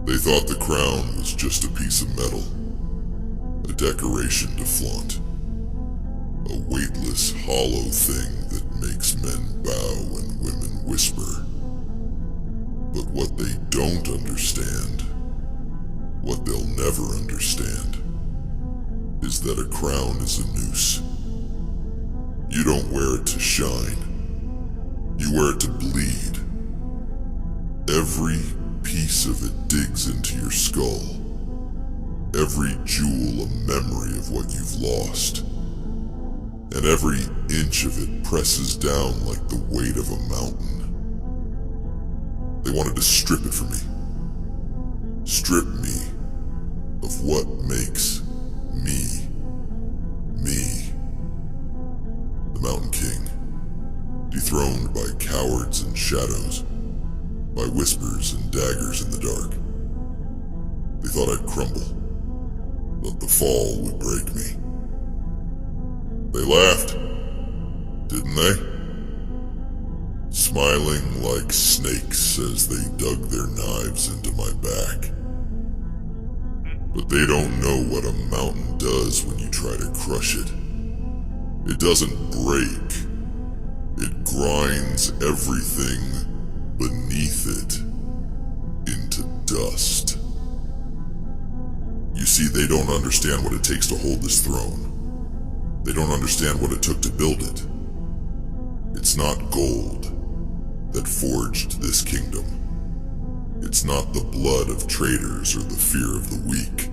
They thought the crown was just a piece of metal, a decoration to flaunt, a weightless, hollow thing that makes men bow and women whisper. But what they don't understand, what they'll never understand, is that a crown is a noose. You don't wear it to shine, you wear it to bleed. Every piece of it digs into your skull. Every jewel a memory of what you've lost. And every inch of it presses down like the weight of a mountain. They wanted to strip it from me. Strip me of what makes me, me. The Mountain King, dethroned by cowards and shadows, by whispers and daggers in the dark. They thought I'd crumble, but the fall would break me. They laughed, didn't they? Smiling like snakes as they dug their knives into my back. But they don't know what a mountain does when you try to crush it. It doesn't break. It grinds everything beneath it into dust. You see, they don't understand what it takes to hold this throne. They don't understand what it took to build it. It's not gold that forged this kingdom. It's not the blood of traitors or the fear of the weak.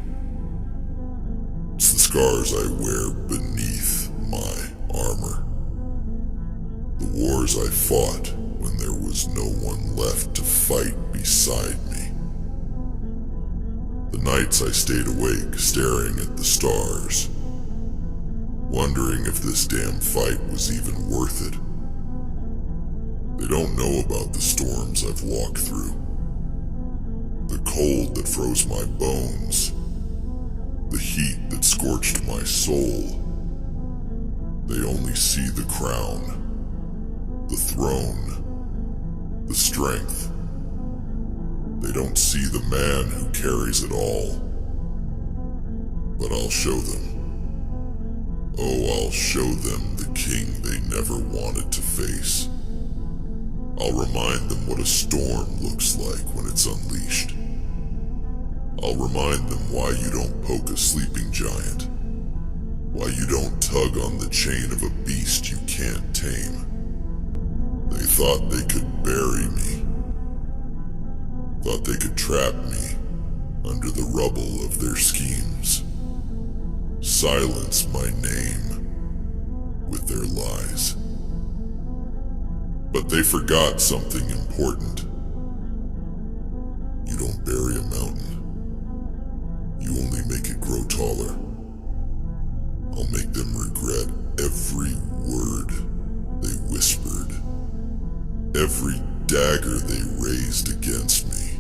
It's the scars I wear beneath my armor. The wars I fought when there was no one left to fight beside me. The nights I stayed awake staring at the stars, wondering if this damn fight was even worth it. They don't know about the storms I've walked through, the cold that froze my bones, the heat that scorched my soul. They only see the crown, the throne, the strength. They don't see the man who carries it all. But I'll show them. Oh, I'll show them the king they never wanted to face. I'll remind them what a storm looks like when it's unleashed. I'll remind them why you don't poke a sleeping giant, why you don't tug on the chain of a beast you can't tame. They thought they could bury me, thought they could trap me under the rubble of their schemes, silence my name with their lies. But they forgot something important. You don't bury a mountain. You only make it grow taller. I'll make them regret every word they whispered, every dagger they raised against me.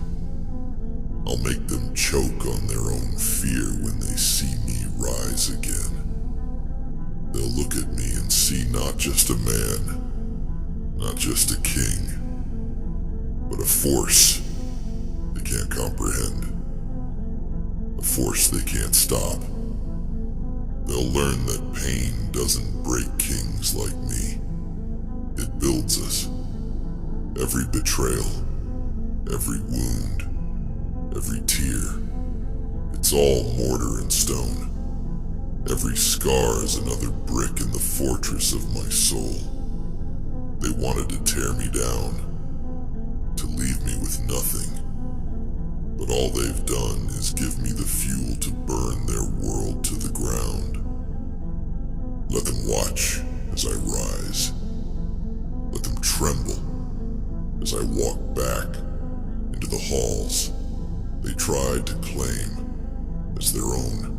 I'll make them choke on their own fear when they see me rise again. They'll look at me and see not just a man, not just a king, but a force they can't comprehend, a force they can't stop. They'll learn that pain doesn't break kings like me. It builds us. Every betrayal, every wound, every tear, it's all mortar and stone. Every scar is another brick in the fortress of my soul. They wanted to tear me down, to leave me with nothing. But all they've done is give me the fuel to burn their world to the ground. Let them watch as I rise. Let them tremble as I walk back into the halls they tried to claim as their own.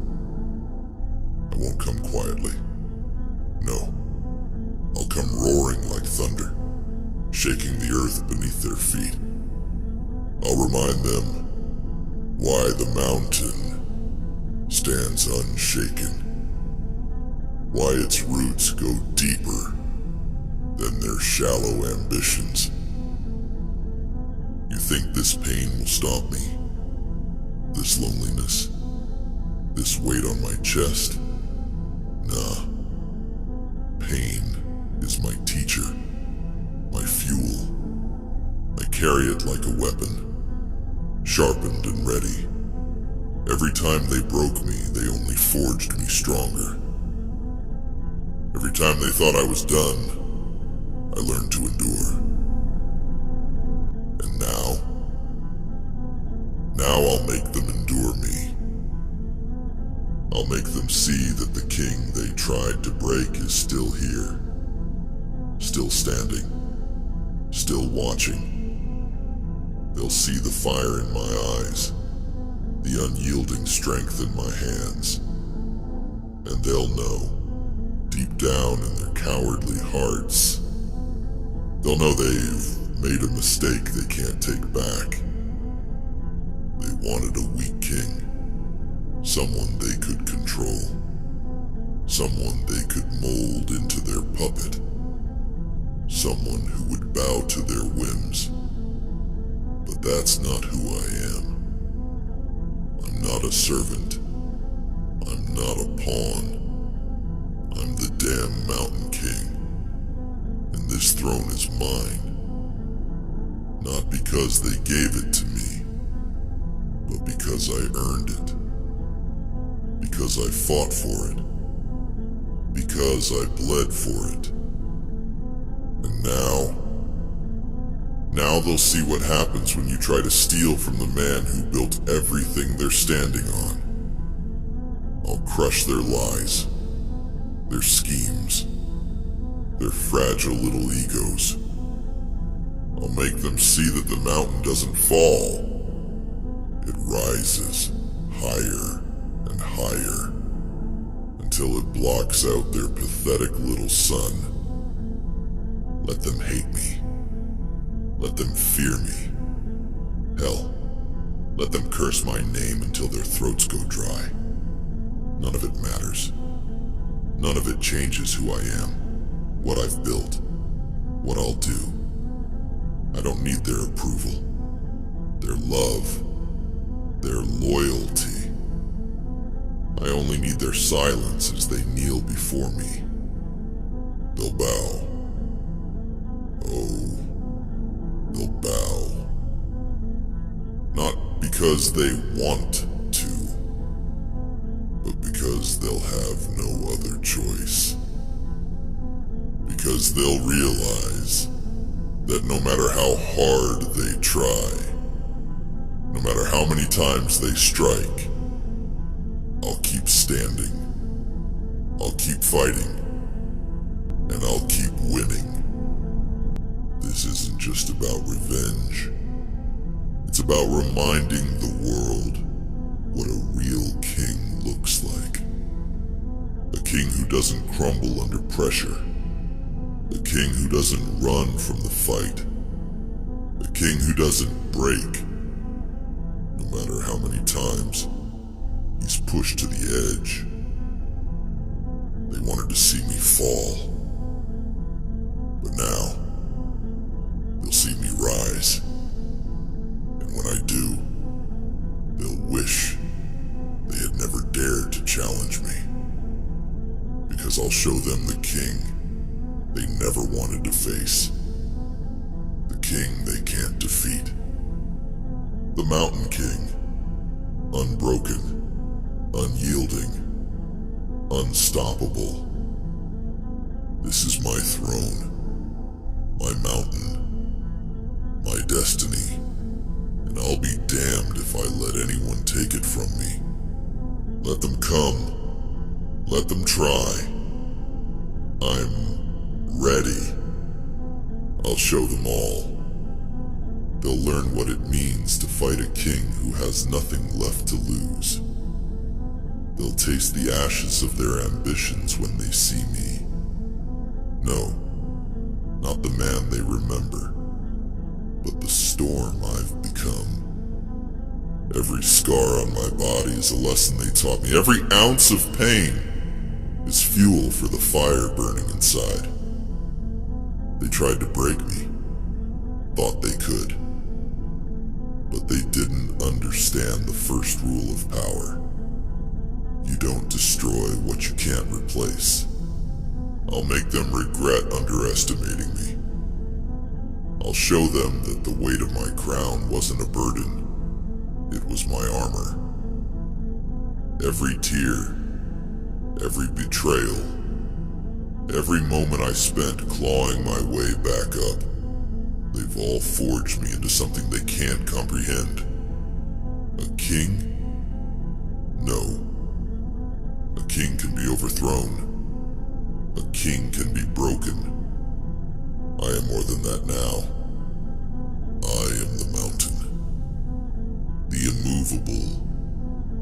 I won't come quietly. No. I'll come roaring like thunder, shaking the earth beneath their feet. I'll remind them why the mountain stands unshaken, why its roots go deeper than their shallow ambitions. You think this pain will stop me? this loneliness, this weight on my chest. Nah. Pain is my teacher, my fuel. I carry it like a weapon, sharpened and ready. Every time they broke me, they only forged me stronger. Every time they thought I was done, I learned to endure. And now I'll make them endure me. I'll make them see that the king they tried to break is still here, still standing, still watching. They'll see the fire in my eyes, the unyielding strength in my hands, and they'll know, deep down in their cowardly hearts, they'll know they've made a mistake they can't take back. They wanted a weak king, someone they could control, someone they could mold into their puppet, someone who would bow to their whims. But that's not who I am. I'm not a servant. I'm not a pawn. I'm the damn Mountain King. And this throne is mine. Not because they gave it to me, but because I earned it. Because I fought for it. Because I bled for it. And now they'll see what happens when you try to steal from the man who built everything they're standing on. I'll crush their lies, their schemes, their fragile little egos. I'll make them see that the mountain doesn't fall. It rises higher and higher until it blocks out their pathetic little sun. Let them hate me. Let them fear me. Hell, let them curse my name until their throats go dry. None of it matters. None of it changes who I am, what I've built, what I'll do. I don't need their approval, their love, their loyalty. I only need their silence as they kneel before me. They'll bow. Oh, they'll bow. Not because they want to, but because they'll have no other choice. Because they'll realize that no matter how hard they try, no matter how many times they strike, I'll keep standing, I'll keep fighting, and I'll keep winning. This isn't just about revenge. It's about reminding the world what a real king looks like. A king who doesn't crumble under pressure. A king who doesn't run from the fight. A king who doesn't break. No matter how many times he's pushed to the edge. They wanted to see me fall. But now, they'll see me rise. And when I do, they'll wish they had never dared to challenge me. Because I'll show them the king they never wanted to face. The king they can't defeat. The Mountain King. Unbroken. Unyielding. Unstoppable. This is my throne. My mountain. My destiny. And I'll be damned if I let anyone take it from me. Let them come. Let them try. I'm ready. I'll show them all. They'll learn what it means to fight a king who has nothing left to lose. They'll taste the ashes of their ambitions when they see me. No, not the man they remember, but the storm I've become. Every scar on my body is a lesson they taught me. Every ounce of pain is fuel for the fire burning inside. They tried to break me, thought they could, but they didn't understand. understand the first rule of power. You don't destroy what you can't replace. I'll make them regret underestimating me. I'll show them that the weight of my crown wasn't a burden. It was my armor. Every tear, every betrayal, every moment I spent clawing my way back up, they've all forged me into something they can't comprehend. A king? No. A king can be overthrown. A king can be broken. I am more than that now. I am the mountain. The immovable,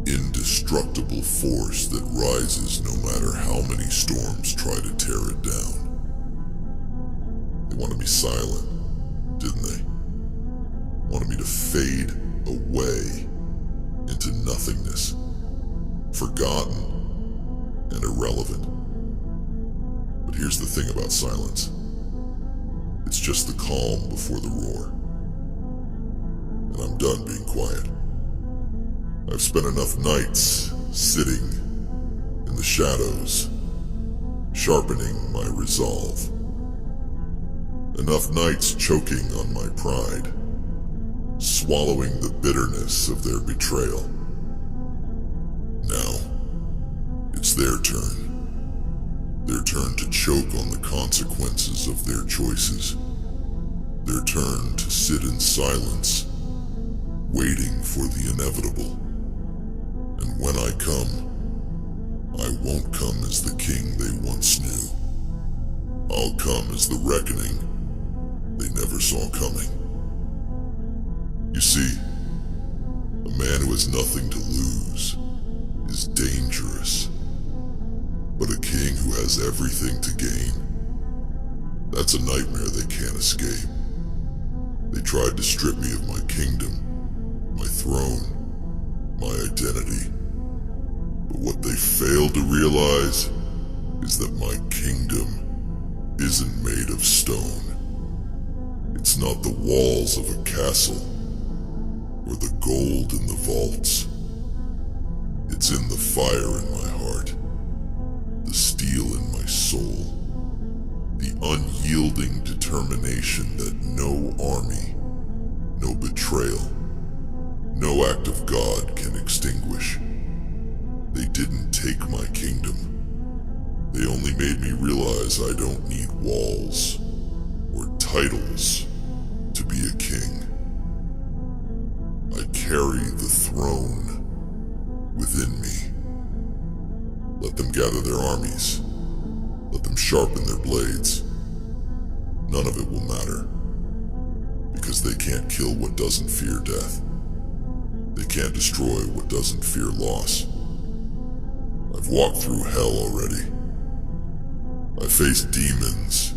indestructible force that rises no matter how many storms try to tear it down. They wanted me silent, didn't they? Wanted me to fade away into nothingness, forgotten and irrelevant. But here's the thing about silence. It's just the calm before the roar. And I'm done being quiet. I've spent enough nights sitting in the shadows, sharpening my resolve. Enough nights choking on my pride, swallowing the bitterness of their betrayal. Now, it's their turn. Their turn to choke on the consequences of their choices. Their turn to sit in silence, waiting for the inevitable. And when I come, I won't come as the king they once knew. I'll come as the reckoning they never saw coming. You see, a man who has nothing to lose is dangerous. But a king who has everything to gain, that's a nightmare they can't escape. They tried to strip me of my kingdom, my throne, my identity. But what they failed to realize is that my kingdom isn't made of stone. It's not the walls of a castle or the gold in the vaults. It's in the fire in my heart, the steel in my soul, the unyielding determination that no army, no betrayal, no act of God can extinguish. They didn't take my kingdom. They only made me realize I don't need walls or titles to be a king. I carry the throne within me. Let them gather their armies. Let them sharpen their blades. None of it will matter, because they can't kill what doesn't fear death. They can't destroy what doesn't fear loss. I've walked through hell already. I faced demons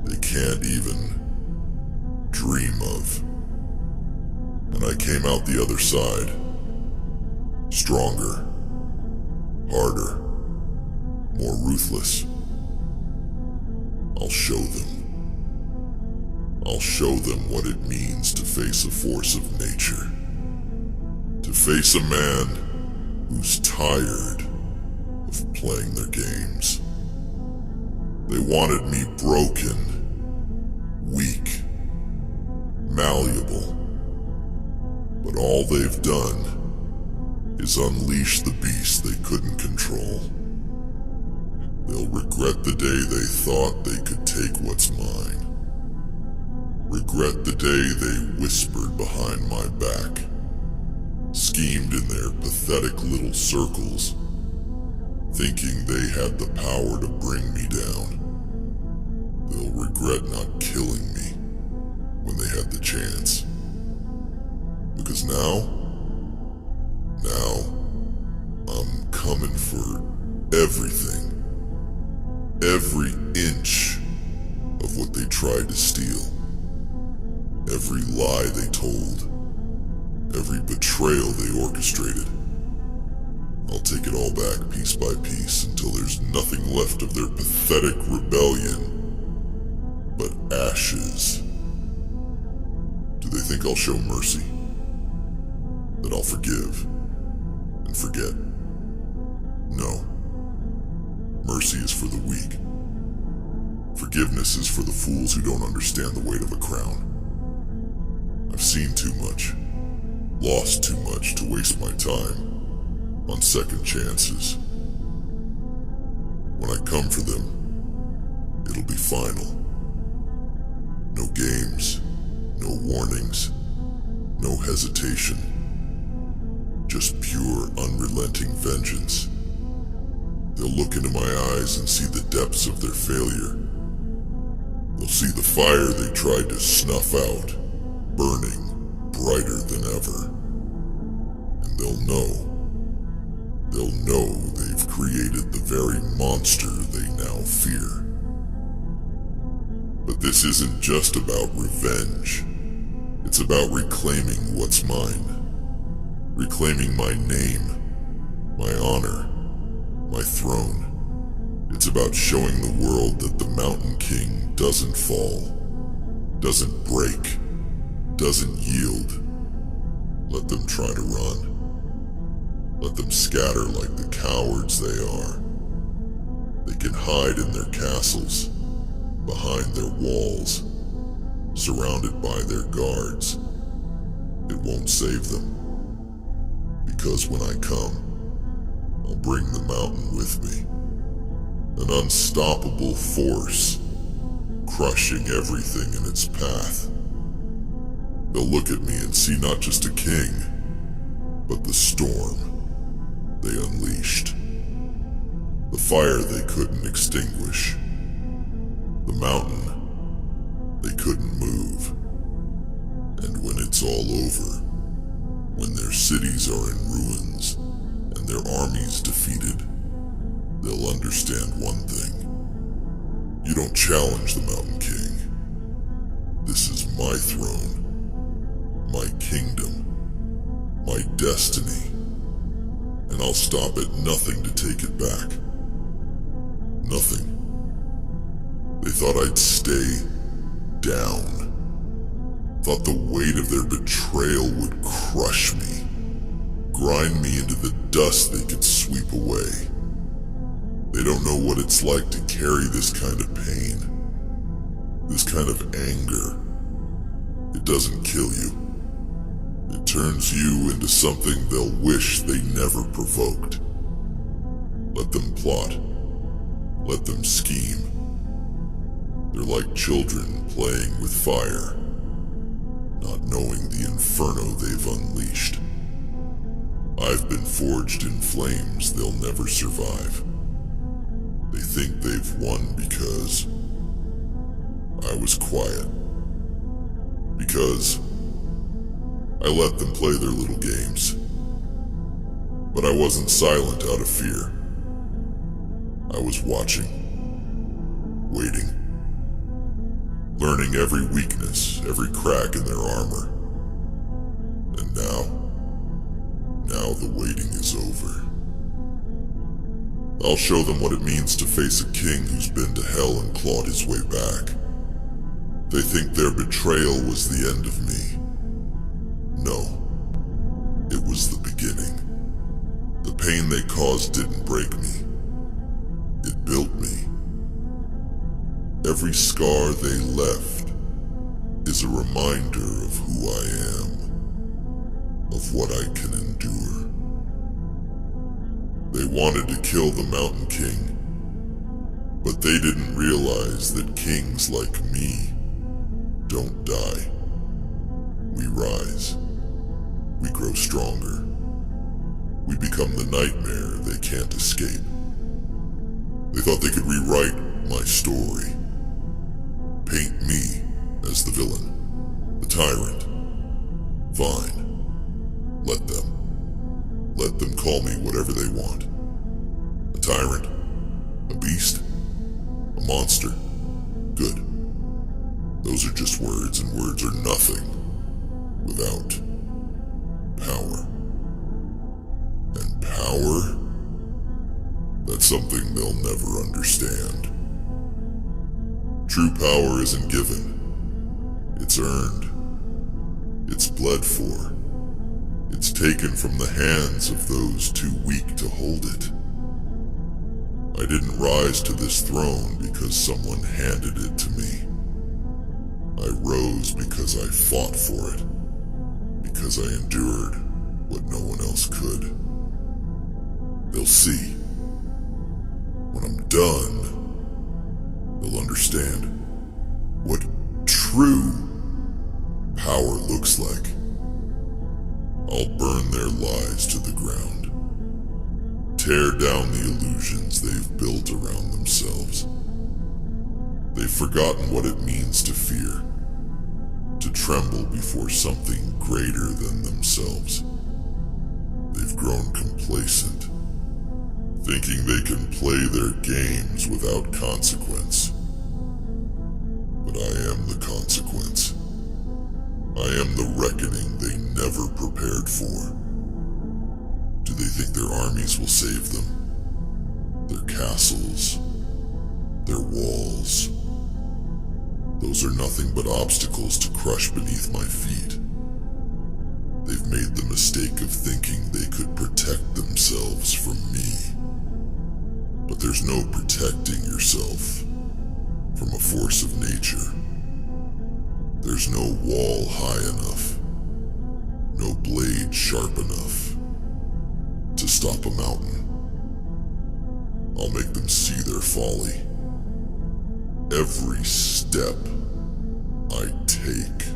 they can't even dream of. And I came out the other side, stronger, harder, more ruthless. I'll show them. I'll show them what it means to face a force of nature. To face a man who's tired of playing their games. They wanted me broken, weak, malleable. But all they've done is unleash the beast they couldn't control. They'll regret the day they thought they could take what's mine. Regret the day they whispered behind my back, schemed in their pathetic little circles, thinking they had the power to bring me down. They'll regret not killing me when they had the chance. Because now I'm coming for everything. Every inch of what they tried to steal. Every lie they told. Every betrayal they orchestrated. I'll take it all back piece by piece until there's nothing left of their pathetic rebellion but ashes. Do they think I'll show mercy? that I'll forgive and forget. No. Mercy is for the weak. Forgiveness is for the fools who don't understand the weight of a crown. I've seen too much, lost too much to waste my time on second chances. When I come for them, it'll be final. No games, no warnings, no hesitation. Just pure, unrelenting vengeance. They'll look into my eyes and see the depths of their failure. They'll see the fire they tried to snuff out, burning brighter than ever. And they'll know they've created the very monster they now fear. But this isn't just about revenge. It's about reclaiming what's mine. Reclaiming my name, my honor, my throne. It's about showing the world that the Mountain King doesn't fall, doesn't break, doesn't yield. Let them try to run. Let them scatter like the cowards they are. They can hide in their castles, behind their walls, surrounded by their guards. It won't save them. Because when I come, I'll bring the mountain with me. An unstoppable force, crushing everything in its path. They'll look at me and see not just a king, but the storm they unleashed. The fire they couldn't extinguish. The mountain they couldn't move. And when it's all over, when their cities are in ruins and their armies defeated, they'll understand one thing. You don't challenge the Mountain King. This is my throne, my kingdom, my destiny, and I'll stop at nothing to take it back. Nothing. They thought I'd stay down. Thought the weight of their betrayal would crush me, grind me into the dust they could sweep away. They don't know what it's like to carry this kind of pain, this kind of anger. It doesn't kill you. It turns you into something they'll wish they never provoked. Let them plot. Let them scheme. They're like children playing with fire, not knowing the inferno they've unleashed. I've been forged in flames they'll never survive. They think they've won because I was quiet. Because I let them play their little games. But I wasn't silent out of fear. I was watching, waiting, learning every weakness, every crack in their armor. And now the waiting is over. I'll show them what it means to face a king who's been to hell and clawed his way back. They think their betrayal was the end of me. No, it was the beginning. The pain they caused didn't break me. It built me. Every scar they left is a reminder of who I am, of what I can endure. They wanted to kill the Mountain King, but they didn't realize that kings like me don't die. We rise. We grow stronger. We become the nightmare they can't escape. They thought they could rewrite my story. Paint me as the villain, the tyrant. Fine. Let them. Let them call me whatever they want. A tyrant, a beast, a monster. Good. Those are just words, and words are nothing without power. And power? That's something they'll never understand. True power isn't given. It's earned. It's bled for. It's taken from the hands of those too weak to hold it. I didn't rise to this throne because someone handed it to me. I rose because I fought for it, because I endured what no one else could. They'll see. When I'm done, they'll understand what true power looks like. I'll burn their lies to the ground, tear down the illusions they've built around themselves. They've forgotten what it means to fear, to tremble before something greater than themselves. They've grown complacent, thinking they can play their games without consequence. But I am the consequence. I am the reckoning they never prepared for. Do they think their armies will save them? Their castles? Their walls? Those are nothing but obstacles to crush beneath my feet. They've made the mistake of thinking they could protect themselves from me. But there's no protecting yourself from a force of nature. There's no wall high enough, no blade sharp enough to stop a mountain. I'll make them see their folly. Every step I take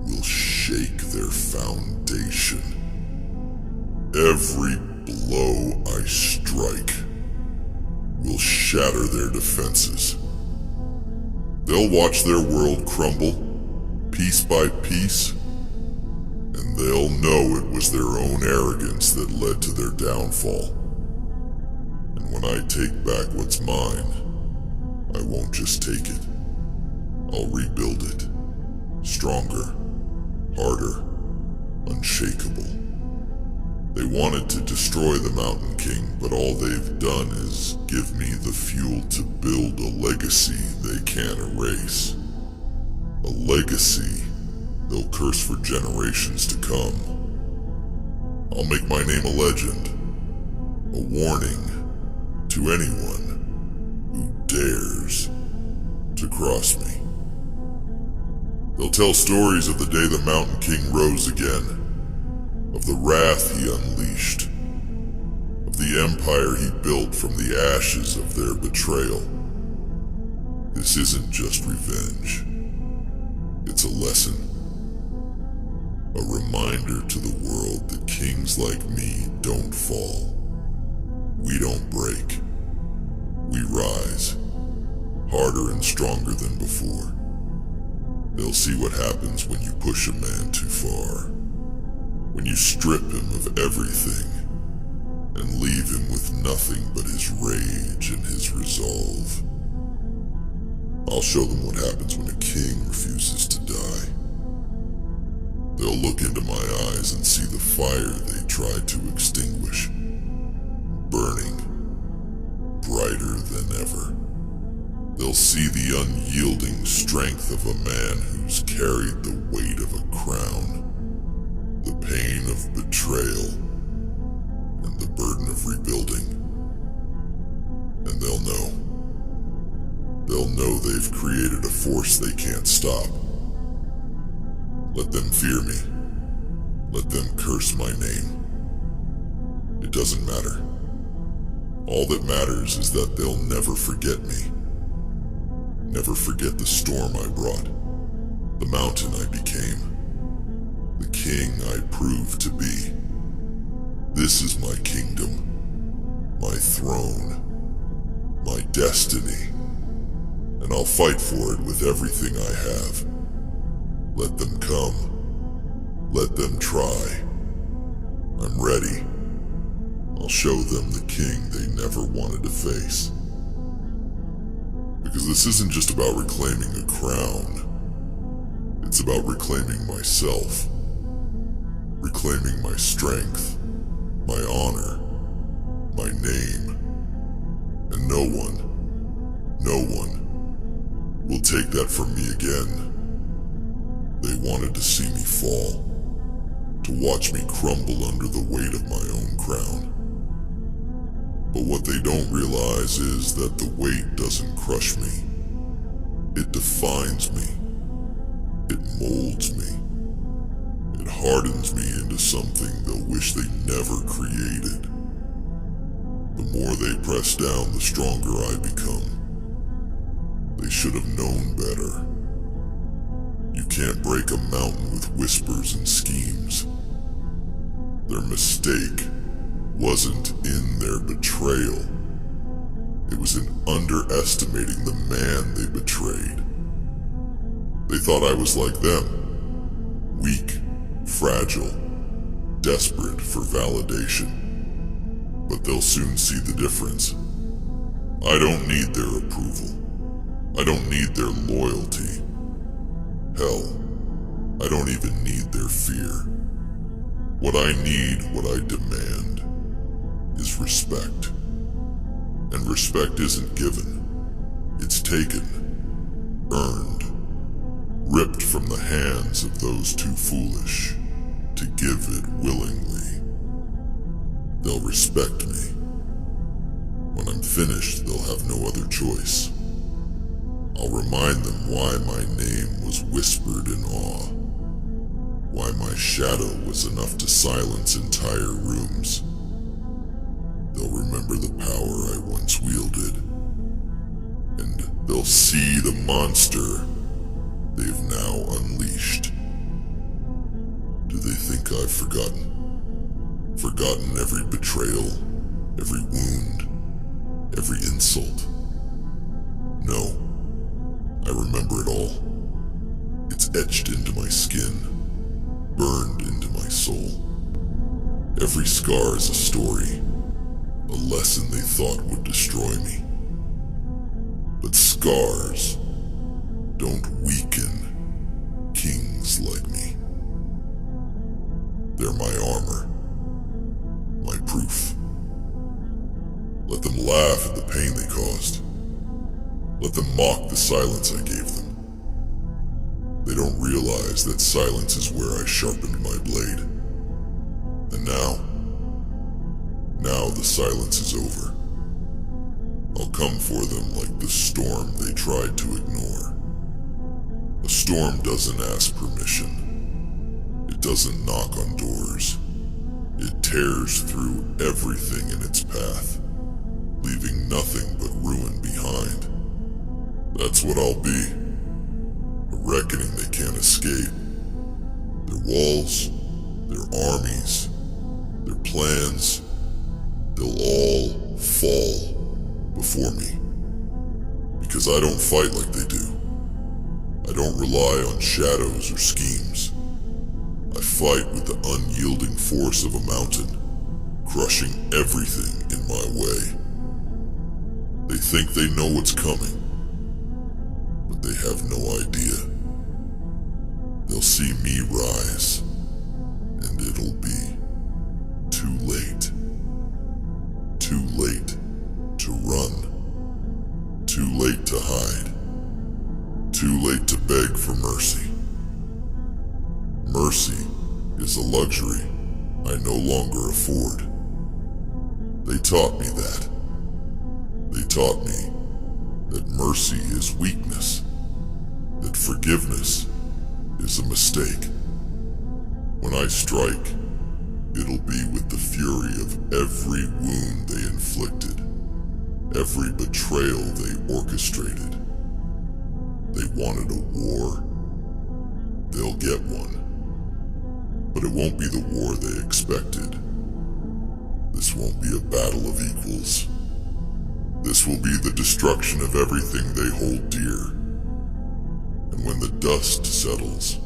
will shake their foundation. Every blow I strike will shatter their defenses. They'll watch their world crumble, piece by piece, and they'll know it was their own arrogance that led to their downfall. And when I take back what's mine, I won't just take it. I'll rebuild it. Stronger, harder, unshakable. They wanted to destroy the Mountain King, but all they've done is give me the fuel to build a legacy they can't erase. A legacy they'll curse for generations to come. I'll make my name a legend, a warning to anyone who dares to cross me. They'll tell stories of the day the Mountain King rose again, of the wrath he unleashed, of the empire he built from the ashes of their betrayal. This isn't just revenge. It's a lesson. A reminder to the world that kings like me don't fall. We don't break. We rise, harder and stronger than before. They'll see what happens when you push a man too far. When you strip him of everything and leave him with nothing but his rage and his resolve. I'll show them what happens when a king refuses to die. They'll look into my eyes and see the fire they tried to extinguish, burning brighter than ever. They'll see the unyielding strength of a man who's carried the weight of a crown, the pain of betrayal, and the burden of rebuilding. And they'll know. They'll know they've created a force they can't stop. Let them fear me. Let them curse my name. It doesn't matter. All that matters is that they'll never forget me. Never forget the storm I brought, the mountain I became, the king I proved to be. This is my kingdom, my throne, my destiny, and I'll fight for it with everything I have. Let them come. Let them try. I'm ready. I'll show them the king they never wanted to face. Because this isn't just about reclaiming a crown. It's about reclaiming myself. Reclaiming my strength, my honor, my name. And no one will take that from me again. They wanted to see me fall, to watch me crumble under the weight of my own crown. But what they don't realize is that the weight doesn't crush me. It defines me. It molds me. It hardens me into something they'll wish they never created. The more they press down, the stronger I become. They should have known better. You can't break a mountain with whispers and schemes. Their mistake wasn't in their betrayal. It was in underestimating the man they betrayed. They thought I was like them. Weak, fragile, desperate for validation. But they'll soon see the difference. I don't need their approval. I don't need their loyalty. Hell, I don't even need their fear. What I need, what I demand, is respect. And respect isn't given. It's taken, earned, ripped from the hands of those too foolish to give it willingly. They'll respect me. When I'm finished, they'll have no other choice. I'll remind them why my name was whispered in awe, why my shadow was enough to silence entire rooms. They'll remember the power I once wielded, and they'll see the monster they've now unleashed. Do they think I've forgotten? Forgotten every betrayal, every wound, every insult? No. I remember it all. It's etched into my skin, burned into my soul. Every scar is a story, a lesson they thought would destroy me. But scars don't weaken kings like me. They're my armor, my proof. Let them laugh at the pain they caused. Let them mock the silence I gave them. They don't realize that silence is where I sharpened my blade. And now the silence is over. I'll come for them like the storm they tried to ignore. A storm doesn't ask permission. It doesn't knock on doors. It tears through everything in its path, leaving nothing but ruin behind. That's what I'll be. A reckoning they can't escape. Their walls, their armies, their plans, they'll all fall before me. Because I don't fight like they do. I don't rely on shadows or schemes. I fight with the unyielding force of a mountain, crushing everything in my way. They think they know what's coming. But they have no idea. They'll see me rise, and it'll be too late. Too late to run. Too late to hide. Too late to beg for mercy. Mercy is a luxury I no longer afford. They taught me that. They taught me that mercy is weakness, that forgiveness is a mistake. When I strike, it'll be with the fury of every wound they inflicted, every betrayal they orchestrated. They wanted a war. They'll get one. But it won't be the war they expected. This won't be a battle of equals. This will be the destruction of everything they hold dear. And when the dust settles,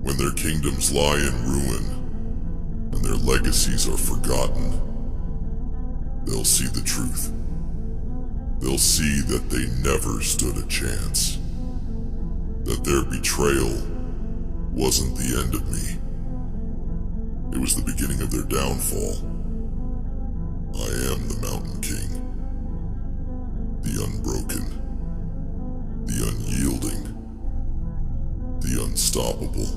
when their kingdoms lie in ruin, and their legacies are forgotten, they'll see the truth. They'll see that they never stood a chance. That their betrayal wasn't the end of me. It was the beginning of their downfall. I am the Mountain King. The unbroken. The unyielding. The unstoppable.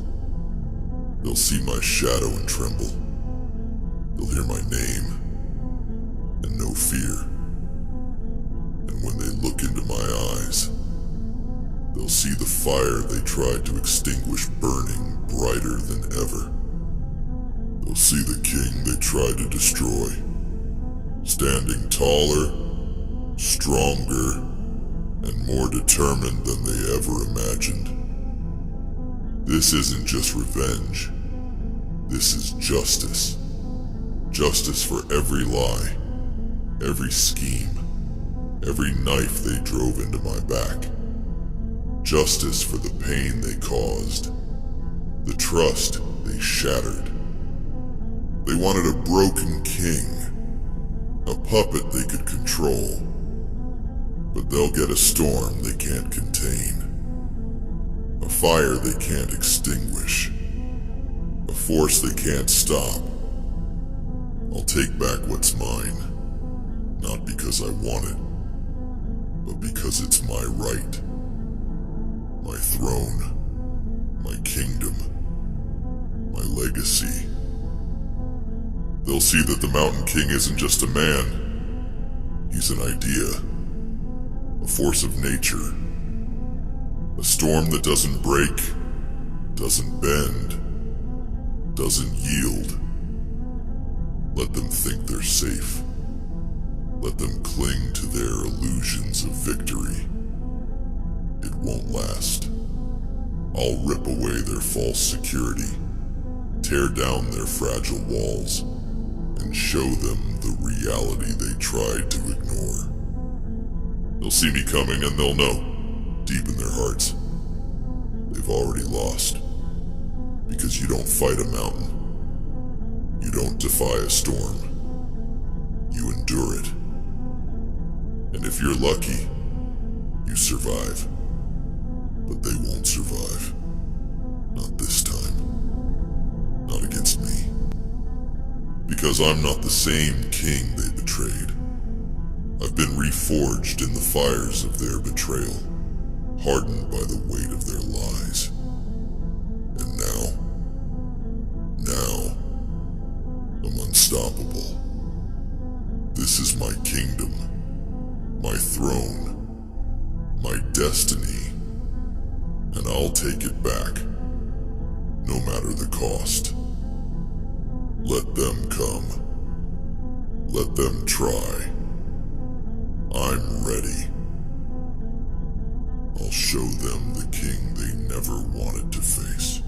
They'll see my shadow and tremble. They'll hear my name and know fear. And when they look into my eyes, they'll see the fire they tried to extinguish burning brighter than ever. They'll see the king they tried to destroy, standing taller, stronger, and more determined than they ever imagined. This isn't just revenge. This is justice. Justice for every lie, every scheme, every knife they drove into my back. Justice for the pain they caused, the trust they shattered. They wanted a broken king, a puppet they could control. But they'll get a storm they can't contain, a fire they can't extinguish, a force they can't stop. I'll take back what's mine, not because I want it, but because it's my right. My throne, my kingdom, my legacy. They'll see that the Mountain King isn't just a man. He's an idea, a force of nature, a storm that doesn't break, doesn't bend, doesn't yield. Let them think they're safe. Let them cling to their illusions of victory. It won't last. I'll rip away their false security, tear down their fragile walls, and show them the reality they tried to ignore. They'll see me coming and they'll know, deep in their hearts, they've already lost. Because you don't fight a mountain. You don't defy a storm. You endure it. And if you're lucky, you survive. But they won't survive. Not this time. Not against me. Because I'm not the same king they betrayed. I've been reforged in the fires of their betrayal, hardened by the weight of their lies. And now, I'm unstoppable. This is my kingdom, my throne, my destiny, and I'll take it back, no matter the cost. Let them come. Let them try. I'm ready. I'll show them the king they never wanted to face.